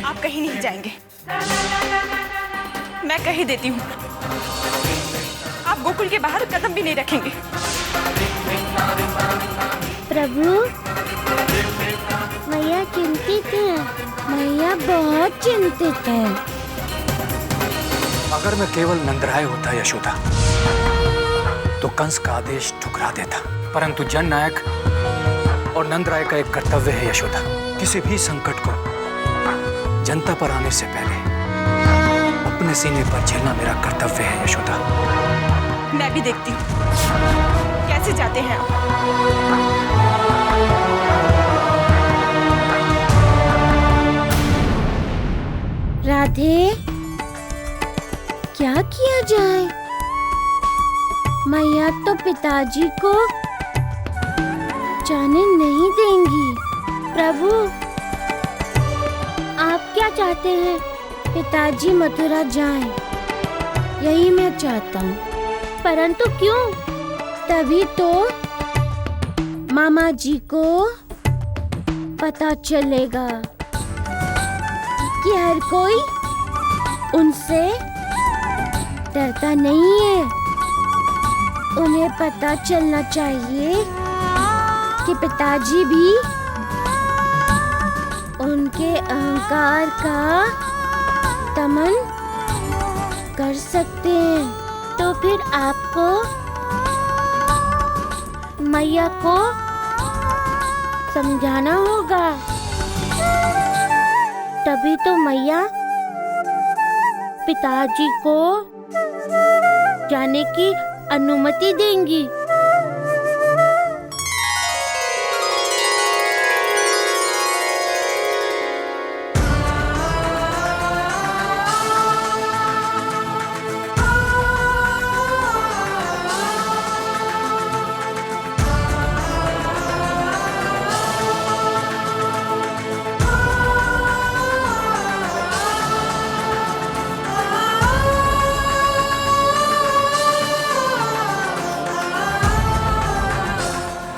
आप कहीं नहीं जाएंगे। मैं कह ही देती हूँ, आप गोकुल के बाहर कदम भी नहीं रखेंगे। प्रभु, मैया चिंतित है। मैया बहुत चिंतित है। अगर मैं केवल नंदराय होता यशोदा तो कंस का आदेश ठुकरा देता, परंतु जननायक और नंदराय का एक कर्तव्य है यशोदा, किसी भी संकट को जनता पर आने से पहले अपने सीने पर झेलना मेरा कर्तव्य है यशोदा। मैं भी देखती हूँ कैसे जाते हैं आप। राधे, क्या किया जाए? मैया तो पिताजी को जाने नहीं देंगी। प्रभु, आप क्या चाहते हैं? पिताजी मथुरा जाएं, यही मैं चाहता हूँ। परंतु क्यों? तभी तो मामा जी को पता चलेगा कि हर कोई उनसे डरता नहीं है। उन्हें पता चलना चाहिए कि पिताजी भी उनके अहंकार का दमन कर सकते हैं। तो फिर आपको मैया को समझाना होगा, तभी तो मैया पिताजी को जाने की अनुमति देंगी।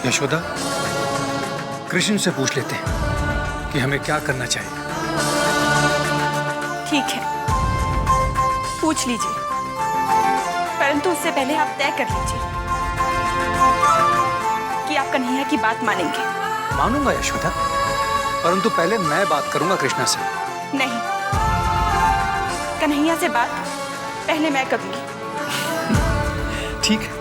यशोदा, कृष्ण से पूछ लेते हैं कि हमें क्या करना चाहिए। ठीक है, पूछ लीजिए, परंतु उससे पहले आप तय कर लीजिए कि आप कन्हैया की बात मानेंगे। मानूंगा यशोदा, परंतु पहले मैं बात करूंगा कृष्णा से। नहीं, कन्हैया से बात पहले मैं करूंगी। ठीक है।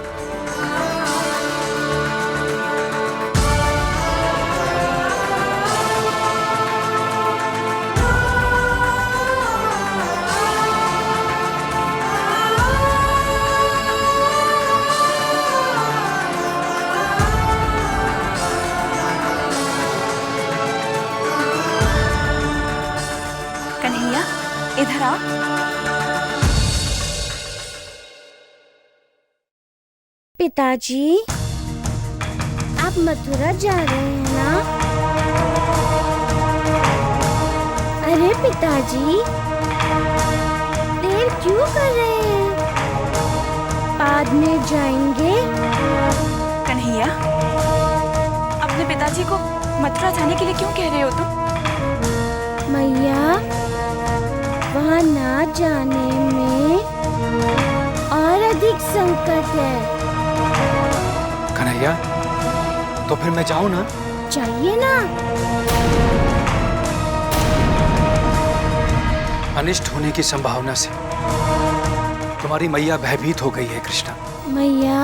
इधर आ। पिताजी, आप मथुरा जा रहे हैं ना? अरे पिताजी, देर क्यों कर रहे हैं? बाद में जाएंगे। कन्हैया, अपने पिताजी को मथुरा जाने के लिए क्यों कह रहे हो तुम? मैया, वहाँ ना जाने में और अधिक संकट है। कन्हैया, तो फिर मैं जाऊं ना? चाहिए ना। अनिष्ट होने की संभावना से तुम्हारी मैया भयभीत हो गई है कृष्णा। मैया,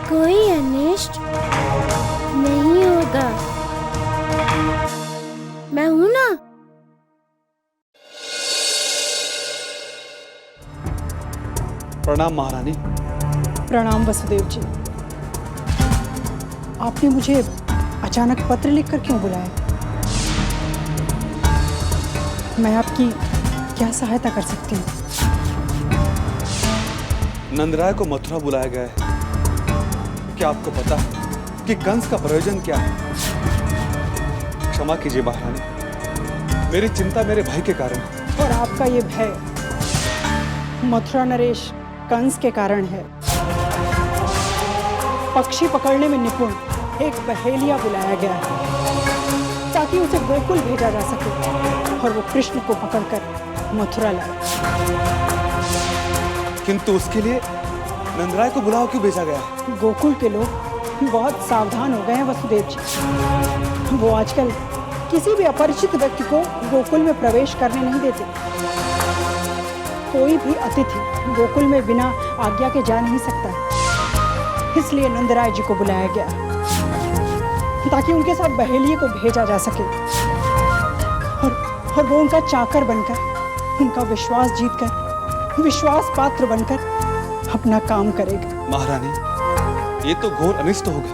कोई अनिष्ट नहीं होगा। मैं हूं ना। प्रणाम महारानी। प्रणाम वसुदेव जी। आपने मुझे अचानक पत्र लिखकर क्यों बुलाया? मैं आपकी क्या सहायता कर सकती हूँ? नंदराय को मथुरा बुलाया गया है। क्या आपको पता है कि कंस का प्रयोजन क्या है? क्षमा कीजिए महारानी, मेरी चिंता मेरे भाई के कारण है। और आपका ये भय मथुरा नरेश कंस के कारण है। पक्षी पकड़ने में निपुण एक बहेलिया बुलाया गया है ताकि उसे गोकुल भेजा जा सके और वो कृष्ण को पकड़कर मथुरा लाए। किंतु उसके लिए नंदराय को बुलाओ क्यों भेजा गया है? गोकुल के लोग बहुत सावधान हो गए हैं वसुदेव जी। वो आजकल किसी भी अपरिचित व्यक्ति को गोकुल में प्रवेश करने नहीं देते। कोई भी अतिथि गोकुल में बिना आज्ञा के जा नहीं सकता। इसलिए नंदराय जी को बुलाया गया ताकि उनके साथ बहेलिये को भेजा जा सके और वो उनका चाकर बनकर, उनका विश्वास जीतकर, विश्वास पात्र बनकर अपना काम करेगा। महारानी, ये तो घोर अनिष्ट होगा।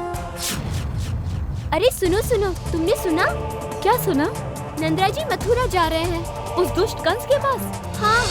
अरे सुनो सुनो, तुमने सुना? क्या सुना? नंदराय जी मथुरा जा रहे हैं उस दुष्ट कंस के पास? हाँ।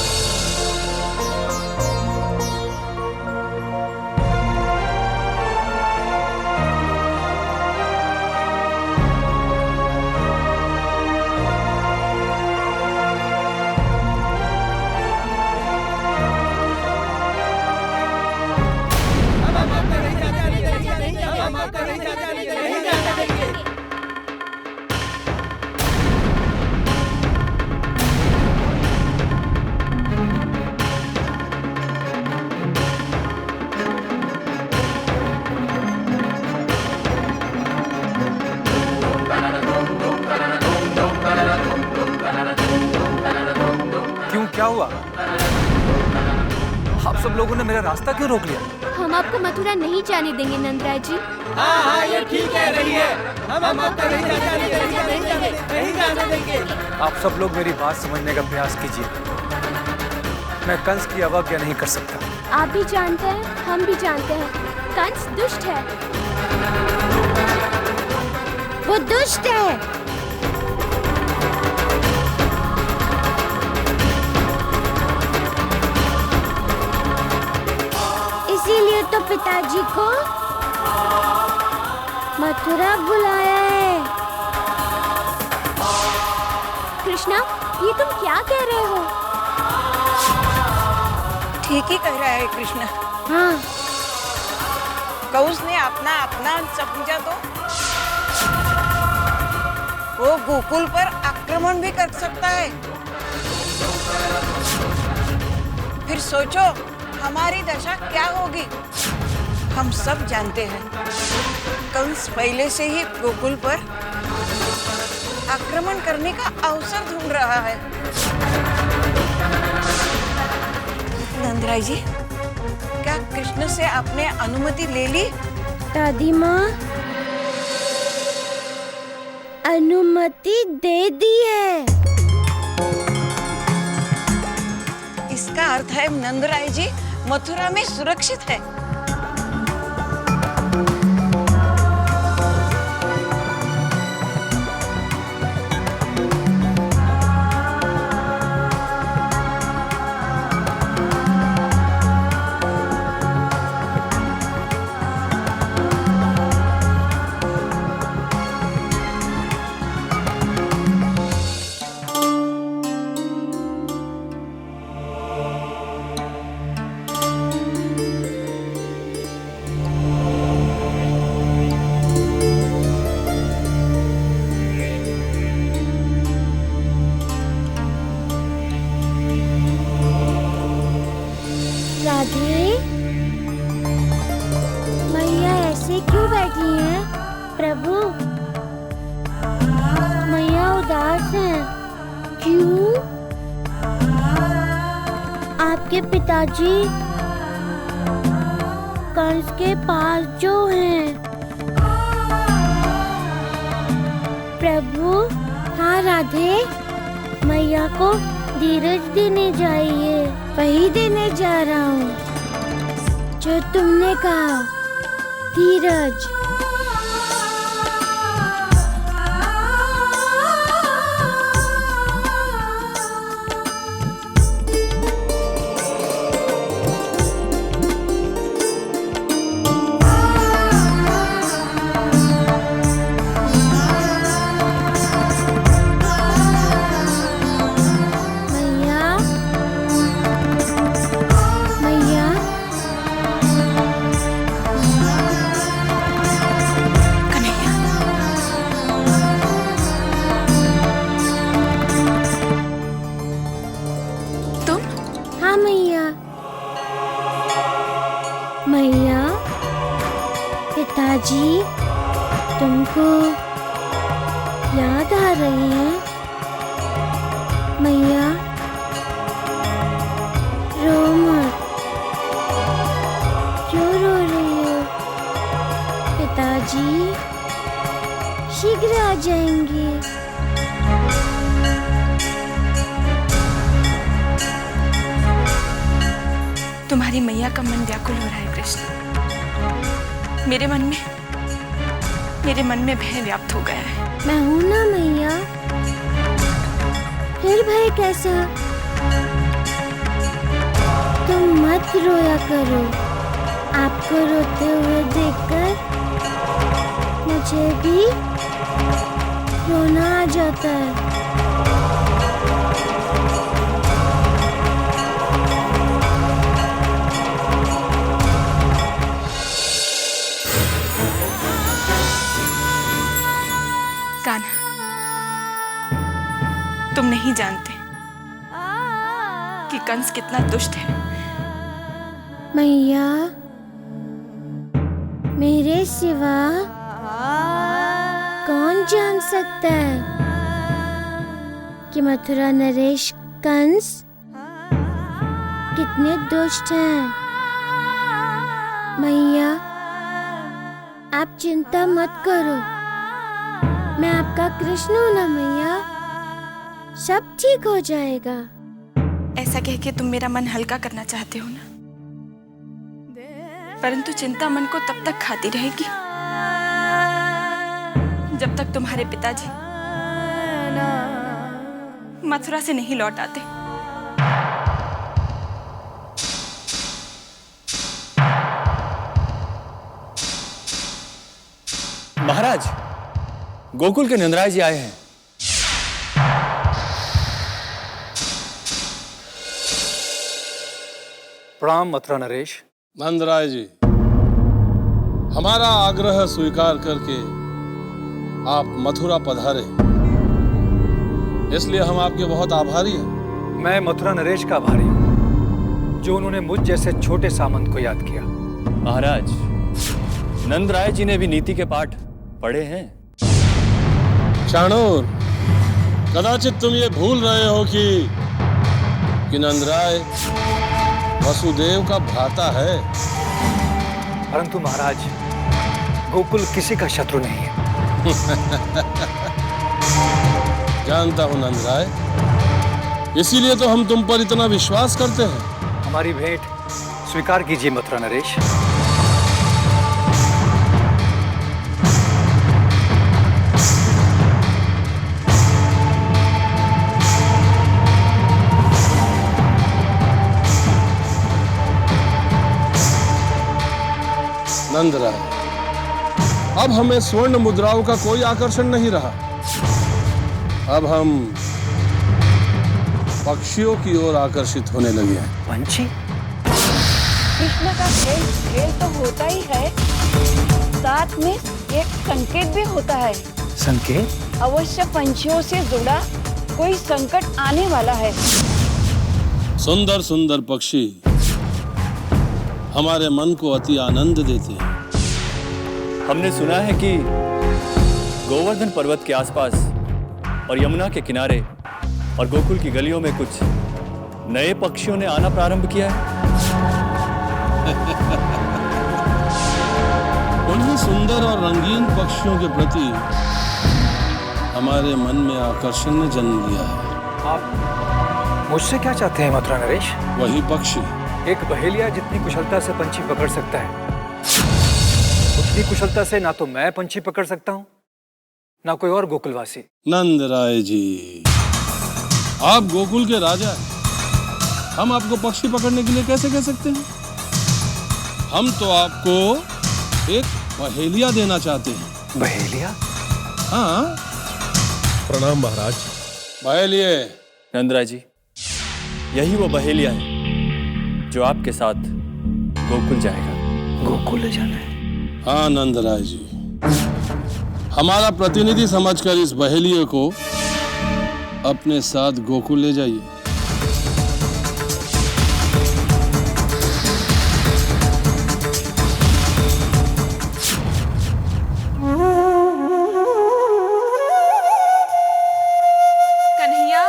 क्यों, क्या हुआ? आप सब लोगों ने मेरा रास्ता क्यों रोक लिया? हम आपको मथुरा नहीं जाने देंगे नंदराय जी। हाँ, ये ठीक कह रही है। हम आपको नहीं जाने देंगे। आप सब लोग मेरी बात समझने का प्रयास कीजिए। मैं कंस की अवज्ञा नहीं कर सकता। आप भी जानते हैं, हम भी जानते हैं, कंस दुष्ट है। वो दुष्ट है। इसीलिए तो पिताजी को मथुरा बुलाया है। कृष्णा, ये तुम क्या कह रहे हो? ठीक ही कह रहा है कृष्ण। हाँ। कंस ने अपना अपना समझा तो वो गोकुल पर आक्रमण भी कर सकता है। फिर सोचो हमारी दशा क्या होगी। हम सब जानते हैं कंस पहले से ही गोकुल पर आक्रमण करने का अवसर ढूंढ रहा है। नंदराय जी, क्या कृष्ण से आपने अनुमति ले ली? दादी माँ, अनुमति दे दी है। इसका अर्थ है नंदराय जी मथुरा में सुरक्षित है। राधे, मैया ऐसे क्यों बैठी हैं? प्रभु, मैया उदास हैं। क्यों? आपके पिताजी कंस के पास जो हैं। प्रभु, हाँ राधे, मैया को धीरज देने जाइए। वही देने जा रहा हूँ जो तुमने कहा, धीरज। मैया, मैया, मैया रो मत। क्यों रो रही हो? पिताजी शीघ्र आ जाएंगे। तुम्हारी मैया का मन व्याकुल हो रहा है कृष्ण। मेरे मन में भय व्याप्त हो गया है। मैं हूं ना मैया, फिर भय कैसा? तुम मत रोया करो। आपको रोते हुए देखकर मुझे भी रोना आ जाता है। कान्हा, तुम नहीं जानते कि कंस कितना दुष्ट है। मैया मेरे सिवा कौन जान सकता है कि मथुरा नरेश कंस कितने दुष्ट हैं। मैया आप चिंता मत करो, मैं आपका कृष्ण हूं ना मैया, सब ठीक हो जाएगा। ऐसा कह के तुम मेरा मन हल्का करना चाहते हो ना, परंतु चिंता मन को तब तक खाती रहेगी जब तक तुम्हारे पिताजी मथुरा से नहीं लौट आते। महाराज, गोकुल के नंदराय जी आए हैं। प्रणाम मथुरा नरेश। नंदराय जी, हमारा आग्रह स्वीकार करके आप मथुरा पधारे, इसलिए हम आपके बहुत आभारी हैं। मैं मथुरा नरेश का आभारी हूँ जो उन्होंने मुझ जैसे छोटे सामंत को याद किया। महाराज, नंदराय जी ने भी नीति के पाठ पढ़े हैं। चाणूर, कदाचित तुम ये भूल रहे हो कि नंदराय वसुदेव का भ्राता है। परंतु महाराज, गोकुल किसी का शत्रु नहीं है। जानता हूं नंदराय, इसीलिए तो हम तुम पर इतना विश्वास करते हैं। हमारी भेंट स्वीकार कीजिए मथुरा नरेश। नंदराय, अब हमें स्वर्ण मुद्राओं का कोई आकर्षण नहीं रहा। अब हम पक्षियों की ओर आकर्षित होने लगे हैं। पंछी? कृष्ण का खेल तो होता ही है, साथ में एक संकेत भी होता है। संकेत? अवश्य पंछियों से जुड़ा कोई संकट आने वाला है। सुंदर सुंदर पक्षी हमारे मन को अति आनंद देते हैं। हमने सुना है कि गोवर्धन पर्वत के आसपास और यमुना के किनारे और गोकुल की गलियों में कुछ नए पक्षियों ने आना प्रारंभ किया है। उन्हीं सुंदर और रंगीन पक्षियों के प्रति हमारे मन में आकर्षण ने जन्म लिया है। आप मुझसे क्या चाहते हैं मथुरा नरेश? वही पक्षी। एक बहेलिया जितनी कुशलता से पंछी पकड़ सकता है, उतनी कुशलता से ना तो मैं पंछी पकड़ सकता हूँ, ना कोई और गोकुलवासी। नंदराय जी, आप गोकुल के राजा हैं। हम आपको पक्षी पकड़ने के लिए कैसे कह सकते हैं? हम तो आपको एक बहेलिया देना चाहते हैं। बहेलिया? हाँ। प्रणाम महाराज। बहेलिए। नंदराय जी, यही वो बहेलिया है जो आपके साथ गोकुल जाएगा। गोकुल ले जाना है? हाँ नंदराय जी, हमारा प्रतिनिधि समझकर इस बहेलिए को अपने साथ गोकुल ले जाइए। कन्हैया,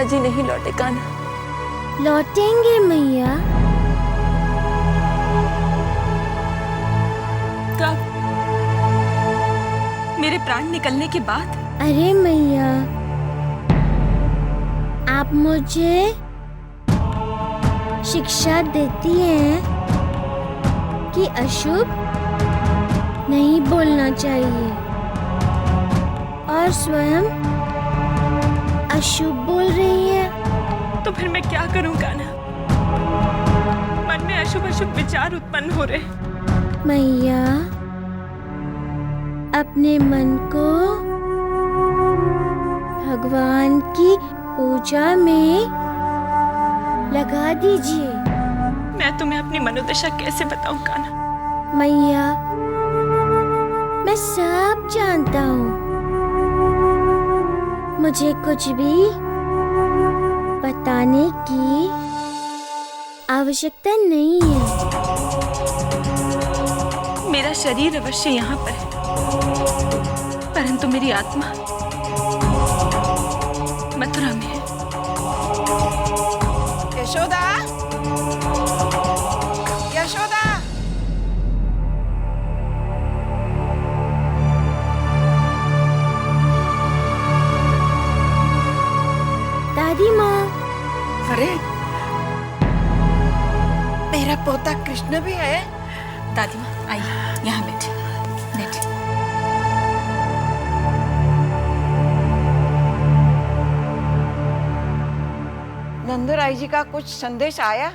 पिताजी नहीं लौटे कान्हा। लौटेंगे मैया। कब? मेरे प्राण निकलने के बाद? अरे मैया, आप मुझे शिक्षा देती हैं कि अशुभ नहीं बोलना चाहिए और स्वयं अशुभ बोल रही है। तो फिर मैं क्या करूं कान्हा? मन में अशुभ अशुभ विचार उत्पन्न हो रहे। मैया, अपने मन को भगवान की पूजा में लगा दीजिए। मैं तुम्हें अपनी मनोदशा कैसे बताऊं कान्हा? मैया, मैं सब जानता हूँ। मुझे कुछ भी बताने की आवश्यकता नहीं है। मेरा शरीर अवश्य यहाँ पर है, परंतु मेरी आत्मा मथुरा में है। यशोदा, यशोदा, दादी माँ। अरे, मेरा पोता कृष्ण भी है। दादी माँ आइए, यहाँ बैठिए, बैठिए। नंदराय जी का कुछ संदेश आया?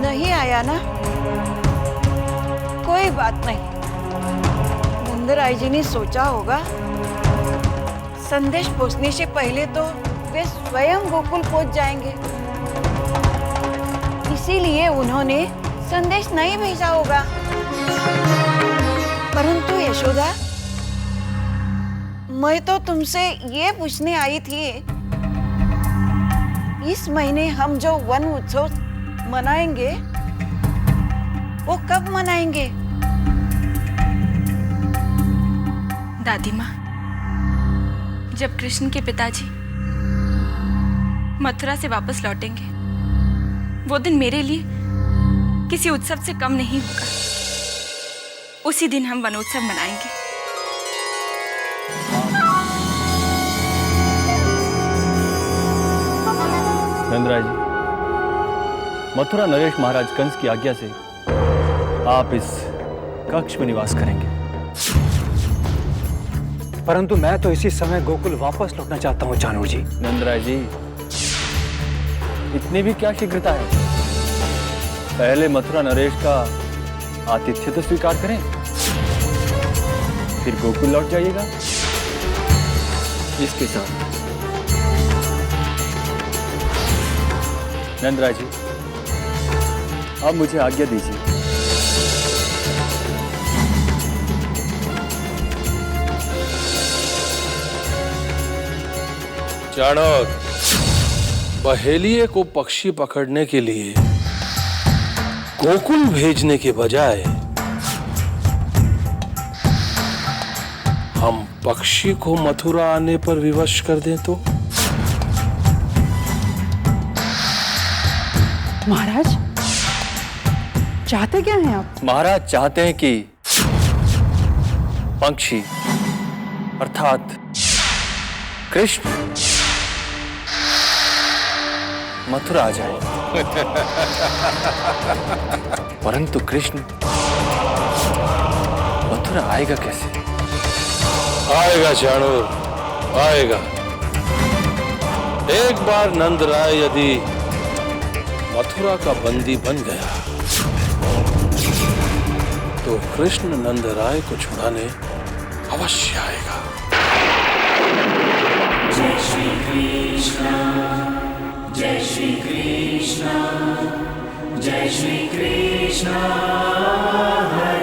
नहीं आया ना? कोई बात नहीं। नंदराय जी ने सोचा होगा संदेश पहुंचने से पहले तो वे स्वयं गोकुल पहुंच जाएंगे, इसीलिए उन्होंने संदेश नहीं भेजा होगा। परंतु यशोदा, मैं तो तुमसे ये पूछने आई थी, इस महीने हम जो वन उत्सव मनाएंगे वो कब मनाएंगे? दादी माँ, जब कृष्ण के पिताजी मथुरा से वापस लौटेंगे, वो दिन मेरे लिए किसी उत्सव से कम नहीं होगा। उसी दिन हम वनोत्सव मनाएंगे। नंदराय जी, मथुरा नरेश महाराज कंस की आज्ञा से आप इस कक्ष में निवास करेंगे। परंतु मैं तो इसी समय गोकुल वापस लौटना चाहता हूँ चाणूर जी। नंदराय जी, इतनी भी क्या शीघ्रता है? पहले मथुरा नरेश का आतिथ्य तो स्वीकार करें, फिर गोकुल लौट जाइएगा। इसके साथ नंदराय जी, अब मुझे आज्ञा दीजिए। चाणक, पहेलिये को पक्षी पकड़ने के लिए गोकुल भेजने के बजाय हम पक्षी को मथुरा आने पर विवश कर दें तो? महाराज, चाहते क्या हैं आप? महाराज चाहते हैं कि पक्षी अर्थात कृष्ण मथुरा आ जाए। परंतु कृष्ण मथुरा आएगा कैसे? आएगा चाणूर, आएगा। एक बार नंदराय यदि मथुरा का बंदी बन गया तो कृष्ण नंदराय को छुड़ाने अवश्य आएगा। जय श्री कृष्ण, जय श्री कृष्ण, जय श्री कृष्ण, हरे